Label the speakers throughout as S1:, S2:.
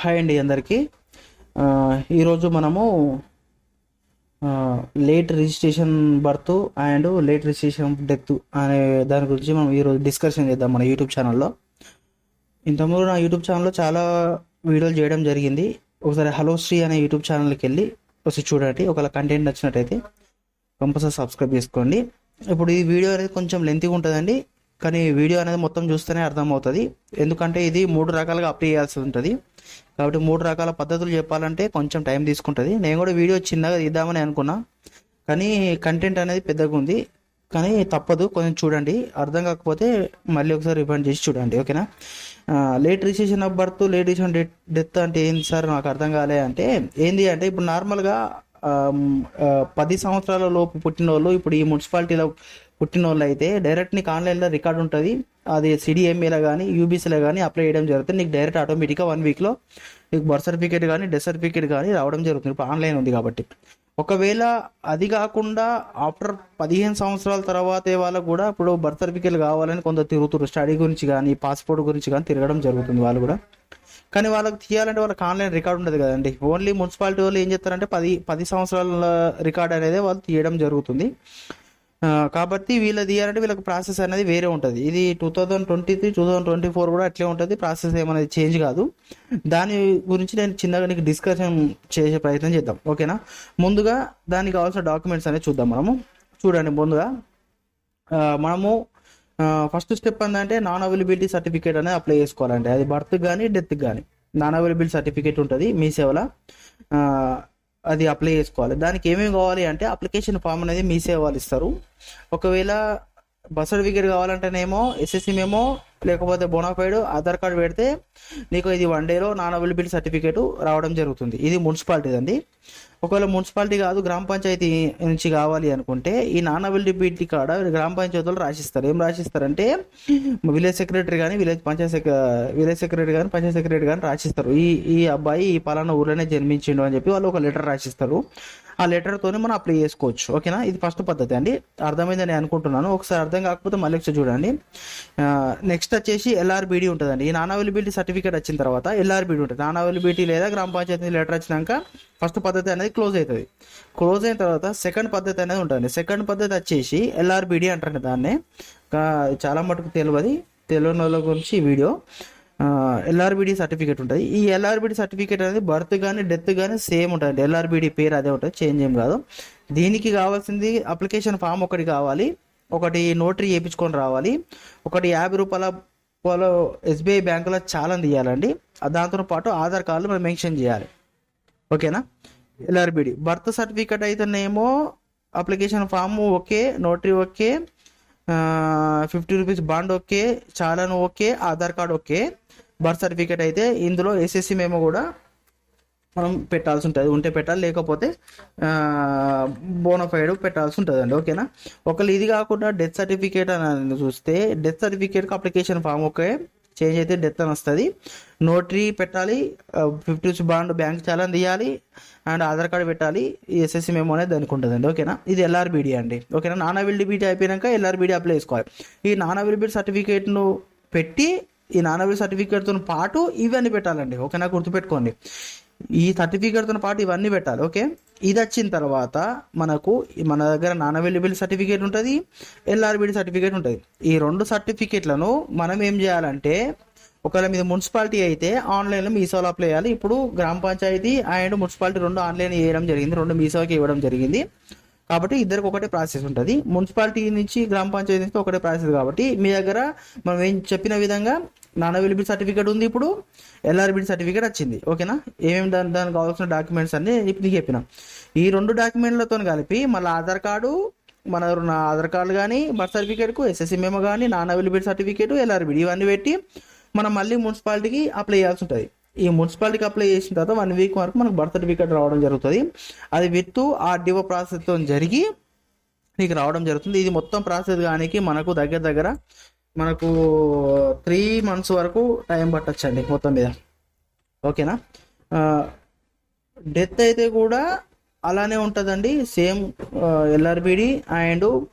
S1: Hi అండి అందరికీ. ఈరోజు మనము late registration birth and late registration death అనే దాని గురించి మనం ఈరోజు డిస్కషన్ చేద్దాం మన యూట్యూబ్ ఛానల్లో. ఇంతకుముందు నా యూట్యూబ్ ఛానల్లో చాలా వీడియోలు చేయడం జరిగింది. ఒకసారి హలో శ్రీ అనే యూట్యూబ్ ఛానల్కి వెళ్ళి ఒకసారి చూడండి. ఒకవేళ కంటెంట్ నచ్చినట్టయితే కంపల్సరీ సబ్స్క్రైబ్ చేసుకోండి. ఇప్పుడు ఈ వీడియో అనేది కొంచెం లెంతీగా ఉంటుందండి, కానీ వీడియో అనేది మొత్తం చూస్తేనే అర్థమవుతుంది. ఎందుకంటే ఇది 3 రకాలుగా అప్లై చేయాల్సి ఉంటుంది. కాబట్టి 3 రకాల పద్ధతులు చెప్పాలంటే కొంచెం టైం తీసుకుంటుంది. నేను కూడా వీడియో చిన్నగా తీద్దామని అనుకున్నా, కానీ కంటెంట్ అనేది పెద్దగా ఉంది. కానీ తప్పదు, కొంచెం చూడండి. అర్థం కాకపోతే మళ్ళీ ఒకసారి రిఫండ్ చేసి చూడండి, ఓకేనా. Late registration of birth, late registration death అంటే ఏంటి సార్, నాకు అర్థం కాలే అంటే ఏంది అంటే, ఇప్పుడు నార్మల్గా 10 సంవత్సరాల లోపు పుట్టిన వాళ్ళు, ఇప్పుడు ఈ మున్సిపాలిటీలో పుట్టిన వాళ్ళు అయితే డైరెక్ట్ నీకు ఆన్లైన్లో రికార్డు ఉంటుంది. అది సిడిఎంఏలో కానీ యూబీసీలో కానీ అప్లై చేయడం జరుగుతుంది. నీకు డైరెక్ట్ ఆటోమేటిక్గా 1 వీక్లో నీకు బర్త్ సర్టిఫికేట్ కానీ డెత్ సర్టిఫికేట్ కానీ రావడం జరుగుతుంది. ఇప్పుడు ఆన్లైన్ ఉంది కాబట్టి. ఒకవేళ అది కాకుండా ఆఫ్టర్ 15 సంవత్సరాల తర్వాతే వాళ్ళకు కూడా ఇప్పుడు బర్త్ సర్టిఫికేట్ కావాలని కొందరు తిరుగుతారు. స్టడీ గురించి కానీ పాస్పోర్ట్ గురించి కానీ తిరగడం జరుగుతుంది వాళ్ళు కూడా. కానీ వాళ్ళకి తీయాలంటే వాళ్ళకి ఆన్లైన్ రికార్డు ఉండదు కదండి. ఓన్లీ మున్సిపాలిటీ వాళ్ళు ఏం చేస్తారంటే 10 సంవత్సరాల రికార్డ్ అనేది వాళ్ళు తీయడం జరుగుతుంది. కాబట్టి వీళ్ళు తీయాలంటే వీళ్ళకి ప్రాసెస్ అనేది వేరే ఉంటుంది. ఇది 2023, 2024 కూడా అట్లే ఉంటుంది. ప్రాసెస్ ఏమనేది చేంజ్ కాదు. దాని గురించి నేను చిన్నగా నీకు డిస్కషన్ చేసే ప్రయత్నం చేద్దాం, ఓకేనా. ముందుగా దానికి కావాల్సిన డాక్యుమెంట్స్ అనేది చూద్దాం మనము. చూడండి, ముందుగా మనము ఫస్ట్ స్టెప్ ఏంటంటే నాన్ అవైలబిలిటీ సర్టిఫికేట్ అనేది అప్లై చేసుకోవాలంటే, అది బర్త్ కానీ డెత్ కానీ నాన్ అవైలబిలిటీ సర్టిఫికేట్ ఉంటుంది మీ సేవలో. అది అప్లై చేసుకోవాలి. దానికి ఏమేమి కావాలి అంటే అప్లికేషన్ ఫామ్ అనేది మీ సేవ వాళ్ళు ఇస్తారు. ఒకవేళ బర్త్ సర్టిఫికేట్ కావాలంటేనేమో ఎస్ఎస్సి మేమో లేకపోతే బోనాఫైడ్ ఆధార్ కార్డు పెడితే నీకు ఇది 1 డేలో నాన్ అవైలబిలిటీ సర్టిఫికేట్ రావడం జరుగుతుంది. ఇది మున్సిపాలిటీ అండి. ఒకవేళ మున్సిపాలిటీ కాదు గ్రామ పంచాయతీ నుంచి కావాలి అనుకుంటే ఈ నాన్ అవైలబిలిటీ కాడ గ్రామ పంచాయతీలు రాసిస్తారు. ఏం రాసిస్తారంటే విలేజ్ సెక్రటరీ కానీ విలేజ్ సెక్రటరీ కానీ పంచాయత్ సెక్రటరీ కానీ రాసిస్తారు. ఈ అబ్బాయి ఈ పలానా ఊర్లోనే జన్మించిండు అని చెప్పి వాళ్ళు ఒక లెటర్ రాసిస్తారు. ఆ లెటర్తోనే మనం అప్లై చేసుకోవచ్చు, ఓకేనా. ఇది ఫస్ట్ పద్ధతి అండి. అర్థమైందని నేను అనుకుంటున్నాను. ఒకసారి అర్థం కాకపోతే మళ్ళీ ఒకసారి చూడండి. నెక్స్ట్ వచ్చేసి ఎల్ఆర్బిడి ఉంటుందండి. ఈ నాన్ అవైలబిలిటీ సర్టిఫికేట్ వచ్చిన తర్వాత ఎల్ఆర్బిడి ఉంటుంది. నాన్ అవైలబిలిటీ లేదా గ్రామ పంచాయతీ లెటర్ వచ్చినాక ఫస్ట్ పద్ధతి అనేది క్లోజ్ అవుతుంది. క్లోజ్ అయిన తర్వాత సెకండ్ పద్ధతి అనేది ఉంటుంది. సెకండ్ పద్ధతి వచ్చేసి ఎల్ఆర్బిడి అంటారు దాన్ని. చాలా మటుకు తెలియని వాళ్ళ గురించి ఈ వీడియో. ఎల్ఆర్బిడి సర్టిఫికేట్ ఉంటుంది. ఈ ఎల్ఆర్బిడి సర్టిఫికేట్ అనేది బర్త్ కానీ డెత్ కానీ సేమ్ ఉంటుంది. ఎల్ఆర్బిడి పేరు అదే ఉంటుంది, చేంజ్ ఏం కాదు. దీనికి కావాల్సింది అప్లికేషన్ ఫామ్ ఒకటి కావాలి, ఒకటి నోటరీ చేయించుకొని రావాలి, ఒకటి 50 రూపాయల ఎస్బీఐ బ్యాంకులో చాలాన్ తీయాలండి. దాంతో పాటు ఆధార్ కార్డులు మనం మెన్షన్ చేయాలి, ఓకేనా. ఎల్ఆర్బిడి బర్త్ సర్టిఫికేట్ అయితేనేమో application form okay, notary okay, 50 rupees bond okay, challan okay, Aadhaar card okay. Birth certificate అయితే ఇందులో ఎస్ఎస్సి మేము కూడా మనం పెట్టాల్సి ఉంటుంది. ఉంటే పెట్టాలి, లేకపోతే బోనఫైడ్ పెట్టాల్సి ఉంటుందండి, ఓకేనా. ఒకళ్ళు ఇది కాకుండా డెత్ సర్టిఫికేట్ అని చూస్తే డెత్ సర్టిఫికేట్కి అప్లికేషన్ ఫామ్ ఓకే, చేంజ్ అయితే డెత్ అని వస్తుంది. నోటరీ పెట్టాలి, 50 రూపీస్ బాండ్ బ్యాంక్ చాలాన్ తీయాలి, అండ్ ఆధార్ కార్డు పెట్టాలి. ఈ ఎస్ఎస్సి మెమో అనేది దానికి ఉంటుందండి, ఓకేనా. ఇది ఎల్ఆర్బిడి అండి, ఓకేనా. నాన్ అవైలబిలిటీ అయిపోయాక ఎల్ఆర్బిడి అప్లై చేసుకోవాలి. ఈ నాన్ అవైలబిలిటీ సర్టిఫికేట్ను పెట్టి ఈ నాన్ అవైలబిలిటీ సర్టిఫికేట్తో పాటు ఇవన్నీ పెట్టాలండి, ఓకేనా. గుర్తుపెట్టుకోండి, ఈ సర్టిఫికేట్తో పాటు ఇవన్నీ పెట్టాలి, ఓకే. ఇది వచ్చిన తర్వాత మన దగ్గర నాన్ అవైలబిలిటీ సర్టిఫికేట్ ఉంటుంది, ఎల్ఆర్బిడి సర్టిఫికేట్ ఉంటుంది. ఈ 2 సర్టిఫికేట్లను మనం ఏం చేయాలంటే, ఒకవేళ మీద మున్సిపాలిటీ అయితే ఆన్లైన్లో మీ సేవలో అప్లై చేయాలి. ఇప్పుడు గ్రామ పంచాయతీ అండ్ మున్సిపాలిటీ 2 ఆన్లైన్ చేయడం జరిగింది, 2 మీ సేవకి ఇవ్వడం జరిగింది. కాబట్టి ఇద్దరికి ఒకటే ప్రాసెస్ ఉంటుంది. మున్సిపాలిటీ నుంచి గ్రామ పంచాయతీ నుంచి ఒకటే ప్రాసెస్. కాబట్టి మీ దగ్గర మనం ఏం చెప్పిన విధంగా నాన్ అవైలబిలిటీ సర్టిఫికేట్ ఉంది, ఇప్పుడు ఎల్ఆర్బిడి సర్టిఫికేట్ వచ్చింది, ఓకేనా. ఏమేమి దానికి కావాల్సిన డాక్యుమెంట్స్ అన్ని ఇప్పుడు నీకు చెప్పినాం. ఈ 2 డాక్యుమెంట్లతో కలిపి మళ్ళీ ఆధార్ కార్డు, మన ఆధార్ కార్డు కానీ బర్త్ సర్టిఫికేట్కు ఎస్ఎస్సి మెమో కానీ నాన్ అవైలబిలిటీ సర్టిఫికేట్ ఎల్ఆర్బిడి ఇవన్నీ పెట్టి మనం మళ్ళీ మున్సిపాలిటీకి అప్లై చేయాల్సి ఉంటుంది. ఈ మున్సిపాలిటీకి అప్లై చేసిన తర్వాత 1 వీక్ వరకు మనకు బర్త్ సర్టిఫికేట్ రావడం జరుగుతుంది. అది విత్ ఆర్డీఓ ప్రాసెస్తో జరిగి నీకు రావడం జరుగుతుంది. ఇది మొత్తం ప్రాసెస్ కానీ మనకు దగ్గర మనకు 3 months వరకు టైం పట్టచ్చండి మొత్తం మీద, ఓకేనా. డెత్ అయితే కూడా అలానే ఉంటుందండి, same LRBD and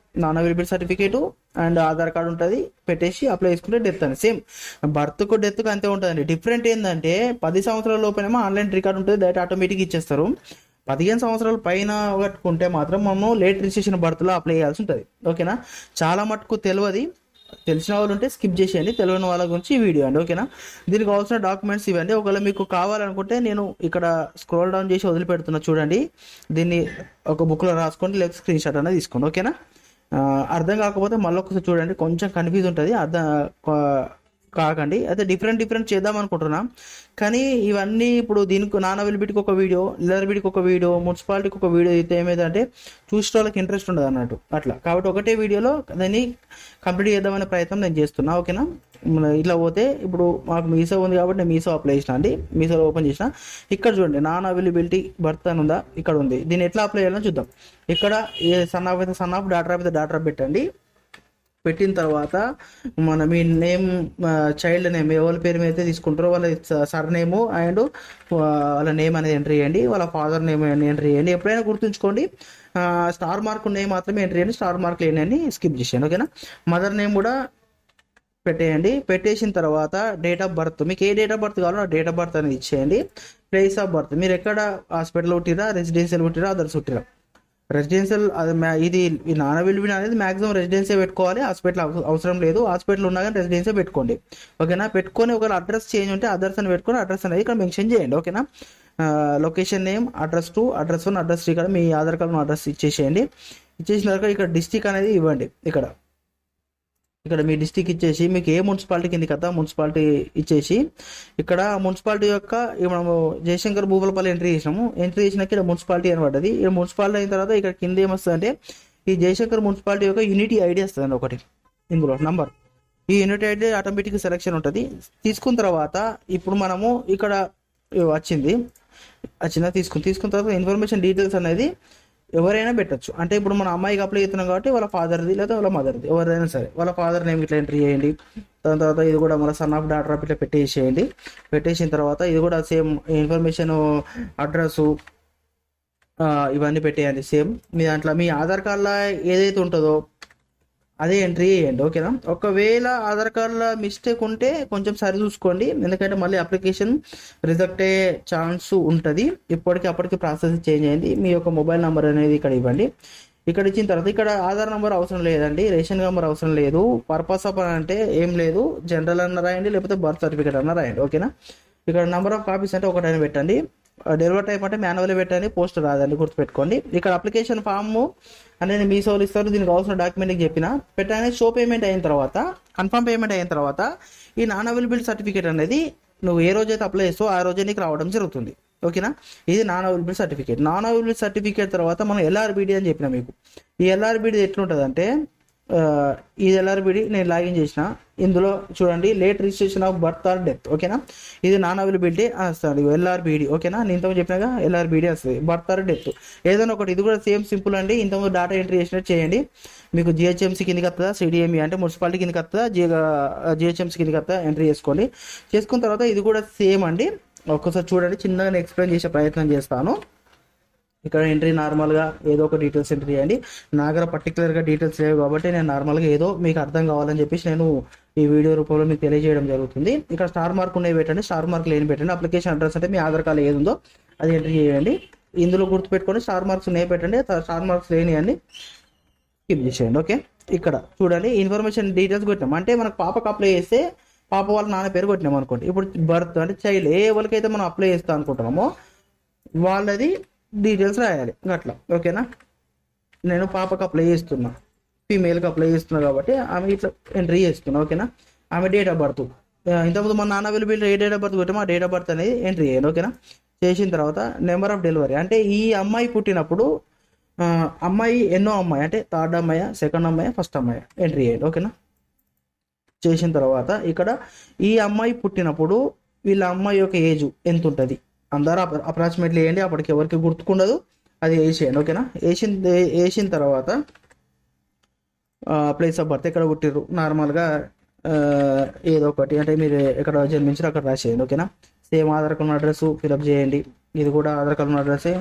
S1: non availability certificate and Aadhaar card ఉంటుంది, పెట్టేసి అప్లై చేసుకుంటే డెత్ అని సేమ్ బర్త్కు డెత్కు అంతే ఉంటుందండి. డిఫరెంట్ ఏంటంటే 10 సంవత్సరాల లోపేనేమో ఆన్లైన్ రికార్డు ఉంటుంది, డైరెక్ట్ ఆటోమేటిక్ ఇచ్చేస్తారు. 15 సంవత్సరాల పైన కట్టుకుంటే మాత్రం మనము లేట్ రిజిస్ట్రేషన్ బర్త్లో అప్లై చేయాల్సి ఉంటుంది. ఓకేనా, చాలా మటుకు తెలియదు, తెలిసిన వాళ్ళు ఉంటే స్కిప్ చేసేయండి, తెలియని వాళ్ళ గురించి ఈ వీడియో అండి. ఓకేనా, దీనికి కావాల్సిన డాక్యుమెంట్స్ ఇవ్వండి. ఒకవేళ మీకు కావాలనుకుంటే నేను ఇక్కడ స్క్రోల్ డౌన్ చేసి వదిలిపెడుతున్నా చూడండి, దీన్ని ఒక బుక్లో రాసుకోండి, లేకపోతే స్క్రీన్ షాట్ అనేది తీసుకోండి. ఓకేనా, అర్థం కాకపోతే మళ్ళీ ఒకసారి చూడండి, కొంచెం కన్ఫ్యూజ్ ఉంటుంది, అర్థం కాకండి. అయితే డిఫరెంట్ చేద్దాం అనుకుంటున్నాం, కానీ ఇవన్నీ ఇప్పుడు దీనికి నాన్ అవైలబిలిటీకి ఒక వీడియో, ఎల్ఆర్బిడికి ఒక వీడియో, మున్సిపాలిటీకి ఒక వీడియో అయితే ఏమైందంటే చూసే వాళ్ళకి ఇంట్రెస్ట్ ఉండదు అన్నట్టు అట్లా. కాబట్టి ఒకటే వీడియోలో దాన్ని కంప్లీట్ చేద్దామనే ప్రయత్నం నేను చేస్తున్నా. ఓకేనా, ఇట్లా పోతే ఇప్పుడు మాకు మీసో ఉంది కాబట్టి నేను మీసో అప్లై చేసిన అండి, మీసోలో ఓపెన్ చేసిన. ఇక్కడ చూడండి నాన్ అవైలబిలిటీ బర్త్ అని ఉందా, ఇక్కడ ఉంది. దీన్ని ఎట్లా అప్లై చేయాలో చూద్దాం. ఇక్కడ ఏ సన్ ఆఫ్ అయితే సన్ ఆఫ్, డాటర్ అయితే డాటర్ పెట్టండి. పెట్టిన తర్వాత మీ నేమ్, చైల్డ్ నేమ్ ఎవరి పేరు మీద అయితే తీసుకుంటారో వాళ్ళ సర్ నేము అండ్ వాళ్ళ నేమ్ అనేది ఎంట్రీ చేయండి, వాళ్ళ ఫాదర్ నేమ్ ఎంట్రీ చేయండి. ఎప్పుడైనా గుర్తుంచుకోండి, స్టార్ మార్క్ నేమ్ మాత్రమే ఎంట్రీ చేయండి, స్టార్ మార్క్ లేని స్కిప్ చేసేయండి. ఓకేనా, మదర్ నేమ్ కూడా పెట్టేయండి. పెట్టేసిన తర్వాత డేట్ ఆఫ్ బర్త్, మీకు ఏ డేట్ ఆఫ్ బర్త్ కావాలో ఆ డేట్ ఆఫ్ బర్త్ అనేది ఇచ్చేయండి. ప్లేస్ ఆఫ్ బర్త్, మీరు ఎక్కడ హాస్పిటల్ పుట్టిరా, రెసిడెన్షియల్ పుట్టిరా, అదర్స్ పుట్టిరా. రెసిడెన్షియల్ అది ఇది నాన్ అవైలబిలిటీ అనేది మాక్సిమం రెసిడెన్సీ పెట్టుకోవాలి, హాస్పిటల్ అవసరం లేదు. హాస్పిటల్ ఉన్నా కానీ రెసిడెన్సీ పెట్టుకోండి. ఓకేనా, పెట్టుకొని ఒకవేళ అడ్రస్ చేంజ్ ఉంటే అడ్రస్ అని పెట్టుకొని అడ్రస్ అనేది ఇక్కడ మెన్షన్ చేయండి. ఓకేనా, location name, address 2, address 1, address 3 ఇక్కడ మీ ఆధార్ కార్డు అడ్రస్ ఇచ్చేసేయండి. ఇచ్చేసిన తర్వాత ఇక్కడ డిస్టిక్ అనేది ఇవ్వండి. ఇక్కడ మీ డిస్టిక్ ఇచ్చేసి మీకు ఏ మున్సిపాలిటీ కింద కదా మున్సిపాలిటీ ఇచ్చేసి ఇక్కడ మున్సిపాలిటీ యొక్క మనము జయశంకర్ భూపాలపల్లి ఎంట్రీ చేసినాము. ఎంట్రీ చేసినాక ఇక్కడ మున్సిపాలిటీ అని పడ్డది. ఇక్కడ మున్సిపాలిటీ అయిన తర్వాత ఇక్కడ కింద ఏమొస్తుందంటే ఈ జయశంకర్ మున్సిపాలిటీ యొక్క యూనిటీ ఐడి వస్తుందండి ఒకటి, ఇందులో నంబర్. ఈ యూనిటీ ఐడి ఆటోమేటిక్ సెలెక్షన్ ఉంటుంది. తీసుకున్న తర్వాత ఇప్పుడు మనము ఇక్కడ తీసుకున్న తర్వాత ఇన్ఫర్మేషన్ డీటెయిల్స్ అనేది ఎవరైనా పెట్టచ్చు. అంటే ఇప్పుడు మన అమ్మాయికి అప్లై చేస్తున్నాం కాబట్టి వాళ్ళ ఫాదర్ది లేదా వాళ్ళ మదర్ది ఎవరైనా సరే వాళ్ళ ఫాదర్ నేమ్ ఇట్లా ఎంట్రీ చేయండి. దాని తర్వాత ఇది కూడా మన సన్ ఆఫ్ డాటర్ ఆఫ్ ఇట్లా పెట్టేసేయండి. పెట్టేసిన తర్వాత ఇది కూడా సేమ్ ఇన్ఫర్మేషన్, అడ్రస్ ఇవన్నీ పెట్టేయండి. సేమ్ మీ దాంట్లో మీ ఆధార్ కార్డులో ఏదైతే ఉంటుందో అదే ఎంట్రీ చేయండి. ఓకేనా, ఒకవేళ ఆధార్ కార్డులో మిస్టేక్ ఉంటే కొంచెం సరి చూసుకోండి, ఎందుకంటే మళ్ళీ అప్లికేషన్ రిజెక్ట్ అయ్యే ఛాన్స్ ఉంటుంది. అప్పటికి ప్రాసెస్ చేంజ్ అయింది. మీ యొక్క మొబైల్ నెంబర్ అనేది ఇక్కడ ఇవ్వండి. ఇక్కడ ఇచ్చిన తర్వాత ఇక్కడ ఆధార్ నెంబర్ అవసరం లేదండి, రేషన్ నెంబర్ అవసరం లేదు. పర్పస్ ఆఫ్ అంటే ఏం లేదు, జనరల్ అన్న రాయండి, లేకపోతే బర్త్ సర్టిఫికేట్ అన్న రాయండి. ఓకేనా, ఇక్కడ నెంబర్ ఆఫ్ కాపీస్ అంటే ఒకటైనా పెట్టండి. డెలివరీ టైప్ అంటే మాన్యువల్ పెట్టండి, పోస్ట్ రాదండి, గుర్తుపెట్టుకోండి. ఇక్కడ అప్లికేషన్ ఫామ్ అనేది మీ సోలు ఇస్తారు, దీనికి కావాల్సిన డాక్యుమెంట్కి చెప్పిన పెట్టానే. షో పేమెంట్ అయిన తర్వాత, కన్ఫర్మ్ పేమెంట్ అయిన తర్వాత ఈ నాన్ అవైలబిలిటీ సర్టిఫికేట్ అనేది నువ్వు ఏ రోజైతే అప్లై చేస్తావో ఆ రోజే నీకు రావడం జరుగుతుంది. ఓకేనా, ఇది non availability certificate. Non availability certificate తర్వాత మనం ఎల్ఆర్బిడి అని చెప్పిన మీకు. ఈ ఎల్ఆర్బిడి ఎట్లుంటుంది అంటే ఇది ఎల్ఆర్బిడి నేను లాగిన్ చేసిన, ఇందులో చూడండి late registration of birth are death. ఓకేనా, ఇది నాన్ అవైలబిలిటీ వస్తుంది ఎల్ఆర్బిడి. ఓకేనా, నేను ఇంతకు చెప్పినాగా ఎల్ఆర్బిడి వస్తుంది, బర్త్ ఆర్ డెత్ ఏదైనా ఒకటి. ఇది కూడా సేమ్ సింపుల్ అండి, ఇంతకుముందు డేటా ఎంట్రీ చేసినట్టు చేయండి. మీకు జిహెచ్ఎంసీ కిందకి వస్తుందా, సిడిఎంఈ అంటే మున్సిపాలిటీ కిందకి వస్తుందా, జిహెచ్ఎంసీ కిందకి వస్తుందా ఎంట్రీ చేసుకోండి. చేసుకున్న తర్వాత ఇది కూడా సేమ్ అండి, ఒక్కసారి చూడండి, చిన్నగా నేను ఎక్స్ప్లెయిన్ చేసే ప్రయత్నం చేస్తాను. ఇక్కడ ఎంట్రీ నార్మల్గా ఏదో ఒక డీటెయిల్స్ ఎంట్రీ చేయండి. నా దగ్గర పర్టికులర్గా డీటెయిల్స్ లేవు కాబట్టి నేను నార్మల్గా ఏదో మీకు అర్థం కావాలని చెప్పేసి నేను ఈ వీడియో రూపంలో మీకు తెలియజేయడం జరుగుతుంది. ఇక్కడ స్టార్ మార్క్ ఉన్నవి పెట్టండి, స్టార్ మార్క్ లేని పెట్టండి. అప్లికేషన్ అడ్రస్ అంటే మీ ఆధార్ కార్డు ఏది ఉందో అది ఎంట్రీ చేయండి. ఇందులో గుర్తుపెట్టుకొని స్టార్ మార్క్స్ ఉన్నాయి పెట్టండి, స్టార్ మార్క్స్ లేని అని స్కిప్ చేసేయండి. ఓకే, ఇక్కడ చూడండి ఇన్ఫర్మేషన్ డీటెయిల్స్ కొట్టినాం అంటే మనకు పాపకు అప్లై చేస్తే పాప వాళ్ళ నాన్న పేరు కొట్టినాం అనుకోండి. ఇప్పుడు బర్త్ అంటే చైల్డ్ ఏ ఎవరికైతే మనం అప్లై చేస్తాం అనుకుంటున్నామో వాళ్ళది డీటెయిల్స్ రాయాలి అట్లా. ఓకేనా, నేను పాపకు అప్లై చేస్తున్నా, ఫీమేల్కి అప్లై చేస్తున్నా కాబట్టి ఆమె ఇట్లా ఎంట్రీ చేస్తున్నా. ఓకేనా, ఆమె డేట్ ఆఫ్ బర్త్ ఇంతకుముందు మన నాన్న అవైలబిలిటీ ఏ డేట్ ఆఫ్ బర్త్ కొట్టామో ఆ డేట్ ఆఫ్ బర్త్ అనేది ఎంట్రీ చేయండి. ఓకేనా, చేసిన తర్వాత నెంబర్ ఆఫ్ డెలివరీ అంటే ఈ అమ్మాయి పుట్టినప్పుడు అమ్మాయి ఎన్నో అమ్మాయి అంటే థర్డ్ అమ్మాయి, సెకండ్ అమ్మాయి, ఫస్ట్ అమ్మాయి ఎంట్రీ చేయండి. ఓకేనా, చేసిన తర్వాత ఇక్కడ ఈ అమ్మాయి పుట్టినప్పుడు వీళ్ళ అమ్మాయి యొక్క ఏజ్ ఎంత ఉంటుంది అందరూ అప్రాక్సిమేట్లీ వేయండి, అప్పటికి ఎవరికి గుర్తుకుండదు, అది వేసేయండి. ఓకేనా, వేసిన తర్వాత ప్లేస్ ఆఫ్ బర్త్ ఎక్కడ పుట్టిర్రు నార్మల్గా ఏదో ఒకటి అంటే మీరు ఎక్కడ జన్మించారో అక్కడ రాసేయండి. ఓకేనా, same Aadhaar card address fill up చేయండి. ఇది కూడా ఆధార్ కార్డు అడ్రస్సే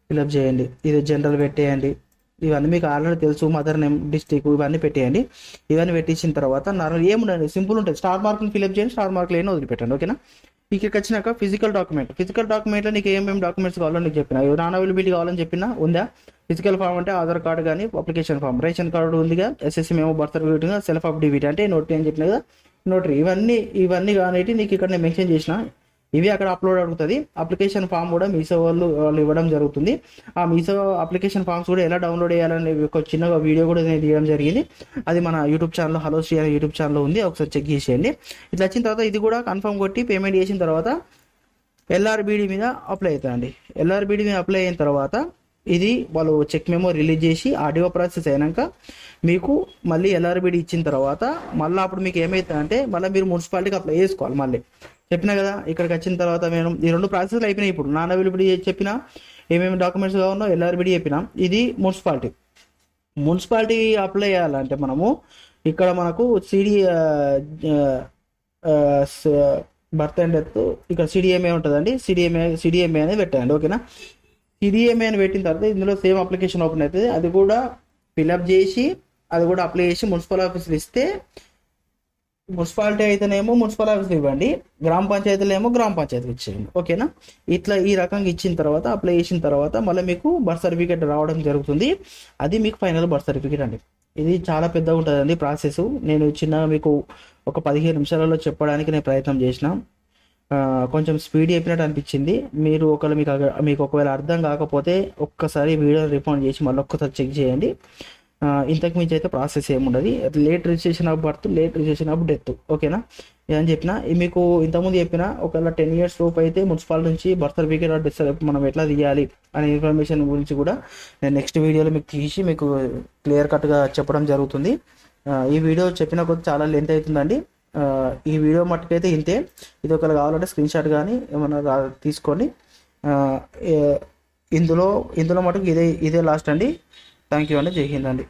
S1: ఫిలప్ చేయండి. ఇది జనరల్ పెట్టేయండి. ఇవన్నీ మీకు ఆల్రెడీ తెలుసు, మదర్ నేమ్, డిస్టిక్ ఇవన్నీ పెట్టేయండి. ఇవన్నీ పెట్టించిన తర్వాత నార్మల్ ఏముండదు, సింపుల్ ఉంటుంది. స్టార్ మార్క్ని ఫిల్అప్ చేయండి, స్టార్ మార్క్లు ఏమైనా వదిలిపెట్టండి. ఓకేనా. ఇక్కడికి వచ్చినాక ఫిజికల్ డాక్యుమెంట్లో నీకు ఏమేమి డాక్యుమెంట్స్ కావాలో నీకు చెప్పిన, నాన్ అవైలబిలిటీ కావాలని చెప్పినా ఉందా. ఫిజికల్ ఫామ్ అంటే ఆధార్ కార్డు కానీ అప్లికేషన్ ఫామ్, రేషన్ కార్డు ఉందిగా, ఎస్ఎస్సి మేము, బర్త్ సర్టిఫికేట్, సెల్ఫ్ అఫిడవిట్ అంటే నోటరీ అని చెప్పిన కదా, నోటరీ. ఇవన్నీ కానీ నీకు ఇక్కడ నేను మెన్షన్ చేసిన, ఇవి అక్కడ అప్లోడ్ అవుతుంది. అప్లికేషన్ ఫామ్ కూడా మీషో వాళ్ళు ఇవ్వడం జరుగుతుంది. ఆ మీషో అప్లికేషన్ ఫామ్స్ కూడా ఎలా డౌన్లోడ్ చేయాలనే ఒక చిన్న వీడియో కూడా నేను తీయడం జరిగింది. అది మన యూట్యూబ్ ఛానల్లో, హలో శ్రీ అనే యూట్యూబ్ ఛానల్లో ఉంది, ఒకసారి చెక్ చేసేయండి. ఇట్లా వచ్చిన తర్వాత ఇది కూడా కన్ఫర్మ్ కొట్టి పేమెంట్ చేసిన తర్వాత ఎల్ఆర్బిడి మీద అప్లై అవుతుందండి. ఎల్ఆర్బిడి మీద అప్లై అయిన తర్వాత ఇది వాళ్ళు చెక్ మెమో రిలీజ్ చేసి ఆర్డీఓ ప్రాసెస్ అయినాక మీకు మళ్ళీ ఎల్ఆర్బిడి ఇచ్చిన తర్వాత మళ్ళీ అప్పుడు మీకు ఏమవుతుందంటే మళ్ళీ మీరు మున్సిపాలిటీకి అప్లై చేసుకోవాలి. మళ్ళీ చెప్పినా కదా, ఇక్కడికి వచ్చిన తర్వాత మేము ఈ 2 ప్రాసెస్లు అయిపోయినాయి. ఇప్పుడు నాన్ అవైలబిలిటీ చెప్పినా, ఏమేమి డాక్యుమెంట్స్ కావాలో ఎల్ఆర్బిడి చెప్పినా, ఇది మున్సిపాలిటీ అప్లై చేయాలంటే మనము ఇక్కడ మనకు బర్త్ అండ్ డెత్, ఇక్కడ సిడిఎంఏ ఉంటుందండి. సిడిఎంఏ అనేది పెట్టండి. ఓకేనా. సిడిఎంఏ అని పెట్టిన తర్వాత ఇందులో సేమ్ అప్లికేషన్ ఓపెన్ అవుతుంది. అది కూడా ఫిల్అప్ చేసి, అది కూడా అప్లై చేసి మున్సిపల్ ఆఫీసులు ఇస్తే, మున్సిపాలిటీ అయితేనేమో మున్సిపల్ ఆఫీసులు ఇవ్వండి, గ్రామ పంచాయతీలో ఏమో గ్రామ పంచాయతీలు ఇచ్చేయండి. ఓకేనా. ఇట్లా ఈ రకంగా ఇచ్చిన తర్వాత, అప్లై చేసిన తర్వాత మళ్ళీ మీకు బర్త్ సర్టిఫికేట్ రావడం జరుగుతుంది. అది మీకు ఫైనల్ బర్త్ సర్టిఫికేట్ అండి. ఇది చాలా పెద్దగా ఉంటుందండి ప్రాసెస్. నేను మీకు ఒక 15 నిమిషాలలో చెప్పడానికి నేను ప్రయత్నం చేసిన. కొంచెం స్పీడ్ చెప్పినట్టు అనిపించింది. మీరు మీకు ఒకవేళ అర్థం కాకపోతే ఒక్కసారి వీడియో రిఫండ్ చేసి మళ్ళీ ఒక్కసారి చెక్ చేయండి. ఇంతకు మించి అయితే ప్రాసెస్ ఏముండదు. Late registration of birth, late registration of death. ఓకేనా. ఏదని చెప్పిన మీకు ఇంతకుముందు చెప్పిన, ఒకవేళ 10 years లోపు అయితే మున్సిపాలిటీ నుంచి బర్త్ సర్టిఫికేట్ డెత్ సర్టిఫికేట్ మనం ఎట్లా తీయాలి అనే ఇన్ఫర్మేషన్ గురించి కూడా నేను నెక్స్ట్ వీడియోలో మీకు తీసి మీకు క్లియర్ కట్గా చెప్పడం జరుగుతుంది. ఈ వీడియో చెప్పిన కొద్ది చాలా లెంత్ అవుతుందండి. ఈ వీడియో మట్టుకైతే ఇంతే. ఇది ఒకవేళ కావాలంటే స్క్రీన్ షాట్ కానీ ఏమన్నా తీసుకోండి. ఇందులో మటుకు ఇదే లాస్ట్ అండి. థ్యాంక్ యూ అండి. జై హింద్ అండి.